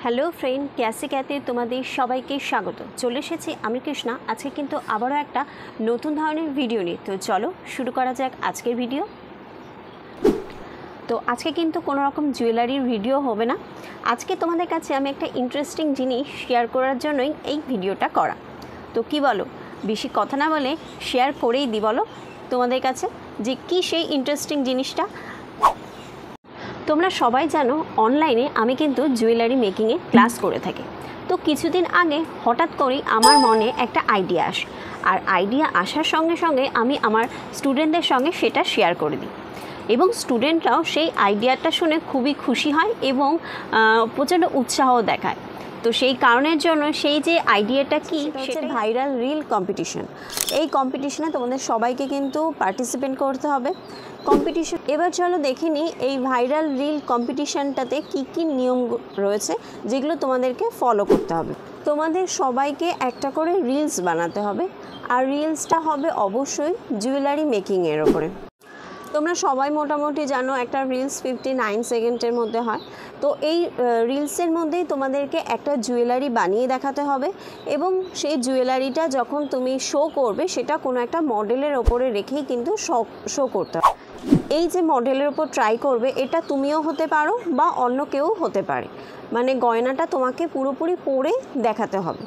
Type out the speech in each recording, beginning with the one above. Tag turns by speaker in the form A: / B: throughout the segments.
A: Hello friend, ক্যাসে ক্যাতে তোমাদের সবাইকে স্বাগত। চলে এসেছি আমি কৃষ্ণা। আজকে কিন্তু আবারও একটা নতুন ধরনের ভিডিও নিয়ে। তো চলো শুরু করা যাক আজকের ভিডিও। তো আজকে কিন্তু কোনো রকম জুয়েলারির ভিডিও হবে না। আজকে তোমাদের কাছে আমি একটা ইন্টারেস্টিং জিনিস শেয়ার করার জন্যই এই ভিডিওটা করা। তো কি বলো, বেশি কথা না বলে শেয়ার করেই দিই বলো তোমাদের কাছে যে কী সেই ইন্টারেস্টিং জিনিসটা। তোমরা সবাই জানো অনলাইনে আমি কিন্তু জুয়েলারি মেকিংয়ে ক্লাস করে থাকি। তো কিছুদিন আগে হঠাৎ করেই আমার মনে একটা আইডিয়া আসে, আর আইডিয়া আসার সঙ্গে সঙ্গে আমি আমার স্টুডেন্টদের সঙ্গে সেটা শেয়ার করে দিই, এবং স্টুডেন্টরাও সেই আইডিয়াটা শুনে খুবই খুশি হয় এবং প্রচণ্ড উৎসাহ দেখায়। তো সেই কারণের জন্য সেই যে আইডিয়াটা কি, সেটা ভাইরাল রিল কম্পিটিশন। এই কম্পিটিশনে তোমাদের সবাইকে কিন্তু পার্টিসিপেট করতে হবে। কম্পিটিশন এবার চলো দেখে নিই এই ভাইরাল রিল কম্পিটিশানটাতে কী কী নিয়ম রয়েছে যেগুলো তোমাদেরকে ফলো করতে হবে। তোমাদের সবাইকে একটা করে রিলস বানাতে হবে, আর রিলসটা হবে অবশ্যই জুয়েলারি মেকিংয়ের ওপরে। তোমরা সবাই মোটামুটি জানো একটা রিলস 59 সেকেন্ডের মধ্যে হয়। তো এই রিলসের মধ্যেই তোমাদেরকে একটা জুয়েলারি বানিয়ে দেখাতে হবে, এবং সেই জুয়েলারিটা যখন তুমি শো করবে সেটা কোনো একটা মডেলের ওপরে রেখেই কিন্তু শো করতে হবে। এই যে মডেলের ওপর ট্রাই করবে, এটা তুমিও হতে পারো বা অন্য কেউ হতে পারে, মানে গয়নাটা তোমাকে পুরোপুরি পরে দেখাতে হবে।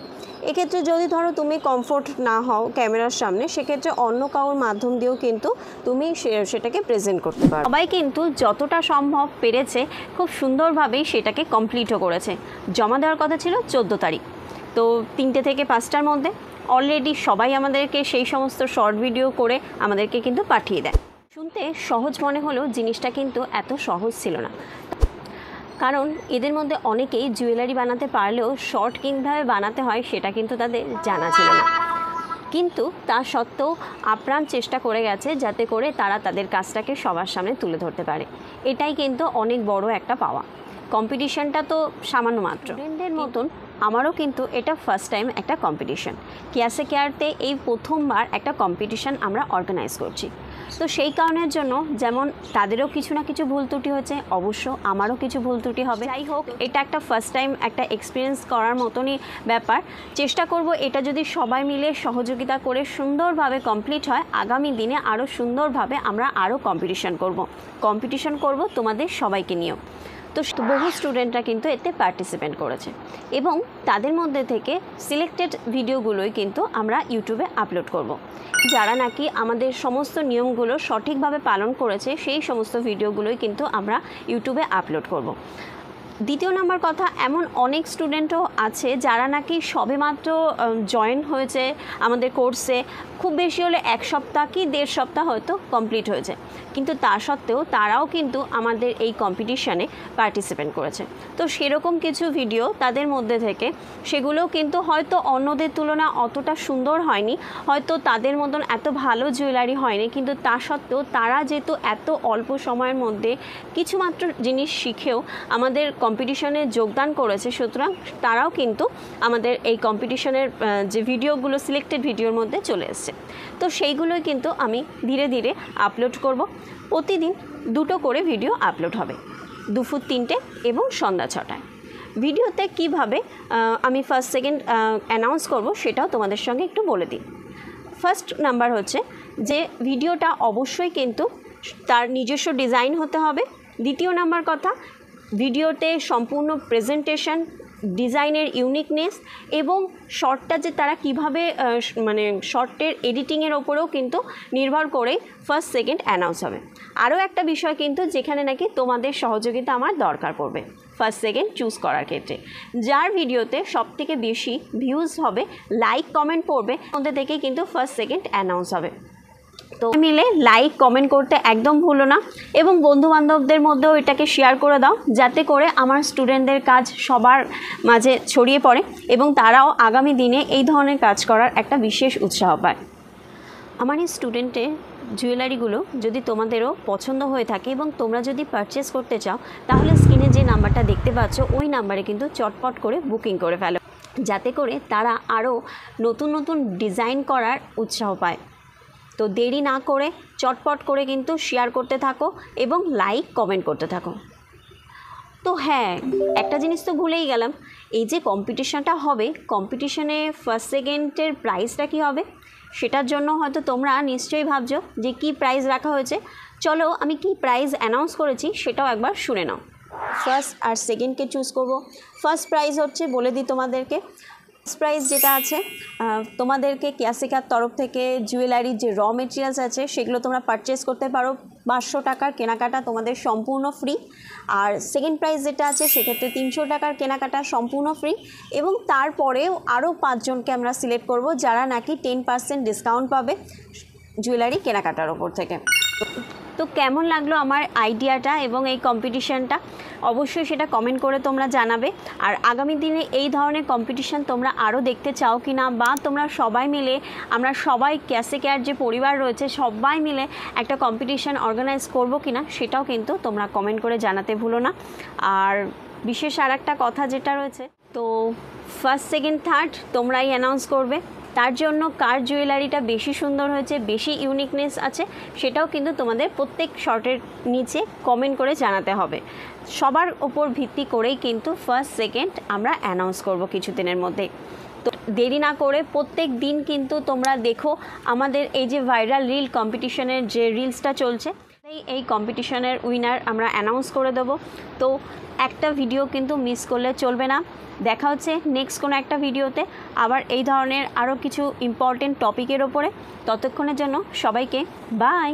A: এক্ষেত্রে যদি ধরো তুমি কমফোর্ট না হও ক্যামেরার সামনে, সেক্ষেত্রে অন্য কারোর মাধ্যম দিয়েও কিন্তু তুমি সেটাকে প্রেজেন্ট করতে পারো। সবাই কিন্তু যতটা সম্ভব পেরেছে খুব সুন্দরভাবেই সেটাকে কমপ্লিটও করেছে। জমা দেওয়ার কথা ছিল 14 তারিখ, তো 3টে থেকে 5টার মধ্যে অলরেডি সবাই আমাদেরকে সেই সমস্ত শর্ট ভিডিও করে আমাদেরকে কিন্তু পাঠিয়ে দেয়। শুনতে সহজ মনে হলেও জিনিসটা কিন্তু এত সহজ ছিল না, কারণ এদের মধ্যে অনেকেই জুয়েলারি বানাতে পারলেও শর্ট কীভাবে বানাতে হয় সেটা কিন্তু তাদের জানা ছিল না। কিন্তু তা সত্ত্বেও আপ্রাণ চেষ্টা করে গেছে যাতে করে তারা তাদের কাজটাকে সবার সামনে তুলে ধরতে পারে। এটাই কিন্তু অনেক বড় একটা পাওয়া। কম্পিটিশানটা তো সামান্য মাত্র, স্টুডেন্টদের মতন আমারও কিন্তু এটা ফার্স্ট টাইম একটা কম্পিটিশান। ক্যাসে কেয়ারতে এই প্রথমবার একটা কম্পিটিশান আমরা অর্গানাইজ করছি। তো সেই কারণের জন্য যেমন তাদেরও কিছু না কিছু ভুল ত্রুটি হচ্ছে, অবশ্য আমারও কিছু ভুল ত্রুটি হবে। যাই হোক, এটা একটা ফার্স্ট টাইম একটা এক্সপিরিয়েন্স করার মতনই ব্যাপার। চেষ্টা করব এটা যদি সবাই মিলে সহযোগিতা করে সুন্দরভাবে কমপ্লিট হয়, আগামী দিনে আরও সুন্দরভাবে আমরা আরও কম্পিটিশান করব তোমাদের সবাইকে নিয়েও। তো বহু স্টুডেন্টরা কিন্তু এতে পার্টিসিপেট করেছে, এবং তাদের মধ্যে থেকে সিলেক্টেড ভিডিওগুলোই কিন্তু আমরা ইউটিউবে আপলোড করব। যারা নাকি আমাদের সমস্ত নিয়মগুলো সঠিকভাবে পালন করেছে সেই সমস্ত ভিডিওগুলোই কিন্তু আমরা ইউটিউবে আপলোড করব। দ্বিতীয় নাম্বার কথা, এমন অনেক স্টুডেন্টও আছে যারা নাকি সবেমাত্র জয়েন হয়েছে আমাদের কোর্সে, খুব বেশি হলে 1 সপ্তাহ কি 1.5 সপ্তাহ হয়তো কমপ্লিট হয়েছে, কিন্তু তা সত্ত্বেও তারাও কিন্তু আমাদের এই কম্পিটিশানে পার্টিসিপেট করেছে। তো সেরকম কিছু ভিডিও তাদের মধ্যে থেকে, সেগুলোও কিন্তু হয়তো অন্যদের তুলনা অতটা সুন্দর হয়নি, হয়তো তাদের মতন এত ভালো জুয়েলারি হয়নি, কিন্তু তা সত্ত্বেও তারা যেহেতু এত অল্প সময়ের মধ্যে কিছুমাত্র জিনিস শিখেও আমাদের কম্পিটিশানে যোগদান করেছে, সুতরাং তারাও কিন্তু আমাদের এই কম্পিটিশানের যে ভিডিওগুলো সিলেক্টেড ভিডিওর মধ্যে চলে এসছে। তো সেইগুলোই কিন্তু আমি ধীরে ধীরে আপলোড করব। প্রতিদিন 2টো করে ভিডিও আপলোড হবে, দুপুর 3টে এবং সন্ধ্যা 6টায়। ভিডিওতে কিভাবে আমি ফার্স্ট সেকেন্ড অ্যানাউন্স করব সেটাও তোমাদের সঙ্গে একটু বলে দিই। ফার্স্ট নাম্বার হচ্ছে যে ভিডিওটা অবশ্যই কিন্তু তার নিজস্ব ডিজাইন হতে হবে। দ্বিতীয় নাম্বার কথা, ভিডিওতে সম্পূর্ণ প্রেজেন্টেশন, ডিজাইনের ইউনিকনেস এবং শর্টটা যে তারা কিভাবে মানে শর্টের এডিটিংয়ের ওপরেও কিন্তু নির্ভর করে ফার্স্ট সেকেন্ড অ্যানাউন্স হবে। আরও একটা বিষয় কিন্তু যেখানে নাকি তোমাদের সহযোগিতা আমার দরকার পড়বে ফার্স্ট সেকেন্ড চুজ করার ক্ষেত্রে। যার ভিডিওতে সবথেকে বেশি ভিউজ হবে, লাইক কমেন্ট পড়বে, মধ্যে থেকেই কিন্তু ফার্স্ট সেকেন্ড অ্যানাউন্স হবে। তো মিলে লাইক কমেন্ট করতে একদম ভুলো না, এবং বন্ধুবান্ধবদের মধ্যেও এটাকে শেয়ার করে দাও যাতে করে আমার স্টুডেন্টদের কাজ সবার মাঝে ছড়িয়ে পড়ে এবং তারাও আগামী দিনে এই ধরনের কাজ করার একটা বিশেষ উৎসাহ পায়। আমার এই স্টুডেন্টের জুয়েলারিগুলো যদি তোমাদেরও পছন্দ হয়ে থাকে এবং তোমরা যদি পারচেস করতে চাও, তাহলে স্ক্রিনে যে নাম্বারটা দেখতে পাচ্ছ ওই নাম্বারে কিন্তু চটপট করে বুকিং করে ফেলো, যাতে করে তারা আরও নতুন নতুন ডিজাইন করার উৎসাহ পায়। তো দেরি না করে চটপট করে কিন্তু শেয়ার করতে থাকো এবং লাইক কমেন্ট করতে থাকো। তো হ্যাঁ, একটা জিনিস তো ভুলেই গেলাম, এই যে কম্পিটিশানটা হবে, কম্পিটিশানে ফার্স্ট সেকেন্ডের প্রাইজটা কী হবে, সেটার জন্য হয়তো তোমরা নিশ্চয়ই ভাবছো যে কী প্রাইজ রাখা হয়েছে। চলো আমি কী প্রাইজ অ্যানাউন্স করেছি সেটাও একবার শুনে নাও। ফার্স্ট আর সেকেন্ডকে চুজ করব। ফার্স্ট প্রাইজ হচ্ছে, বলে দিই তোমাদেরকে, ফার্স্ট প্রাইজ যেটা আছে, তোমাদেরকে কেয়াসিকার তরফ থেকে জুয়েলারির যে র মেটেরিয়ালস আছে সেগুলো তোমরা পারচেস করতে পারো, 500 টাকার কেনাকাটা তোমাদের সম্পূর্ণ ফ্রি। আর সেকেন্ড প্রাইজ যেটা আছে সেক্ষেত্রে 300 টাকার কেনাকাটা সম্পূর্ণ ফ্রি, এবং তারপরেও আরও 5 জনকে আমরা সিলেক্ট করব যারা নাকি 10% ডিসকাউন্ট পাবে জুয়েলারি কেনাকাটার ওপর থেকে। তো কেমন লাগলো আমার আইডিয়াটা এবং এই কম্পিটিশানটা, অবশ্যই সেটা কমেন্ট করে তোমরা জানাবে। আর আগামী দিনে এই ধরনের কম্পিটিশান তোমরা আরও দেখতে চাও কি না, বা তোমরা সবাই মিলে, আমরা সবাই ক্যাসিকেয়ার যে পরিবার রয়েছে সবাই মিলে একটা কম্পিটিশান অর্গানাইজ করবো কি না, সেটাও কিন্তু তোমরা কমেন্ট করে জানাতে ভুলো না। আর বিশেষ আর একটা কথা যেটা রয়েছে, তো ফার্স্ট সেকেন্ড থার্ড তোমরাই অ্যানাউন্স করবে, তার জন্য কার জুয়েলারিটা বেশি সুন্দর হয়েছে, বেশি ইউনিকনেস আছে, সেটাও কিন্তু তোমাদের প্রত্যেক শর্টের নিচে কমেন্ট করে জানাতে হবে। সবার ওপর ভিত্তি করেই কিন্তু ফার্স্ট সেকেন্ড আমরা অ্যানাউন্স করব কিছুদিনের মধ্যে। তো দেরি না করে প্রত্যেক দিন কিন্তু তোমরা দেখো আমাদের এই যে ভাইরাল রিল কম্পিটিশনের যে রিলসটা চলছে, এই কম্পিটিশনের উইনার আমরা অ্যানাউন্স করে দেবো। তো একটা ভিডিও কিন্তু মিস করলে চলবে না। দেখা হচ্ছে নেক্সট কোনো একটা ভিডিওতে আবার এই ধরনের আরও কিছু ইম্পর্টেন্ট টপিকের ওপরে। ততক্ষণের জন্য সবাইকে বাই।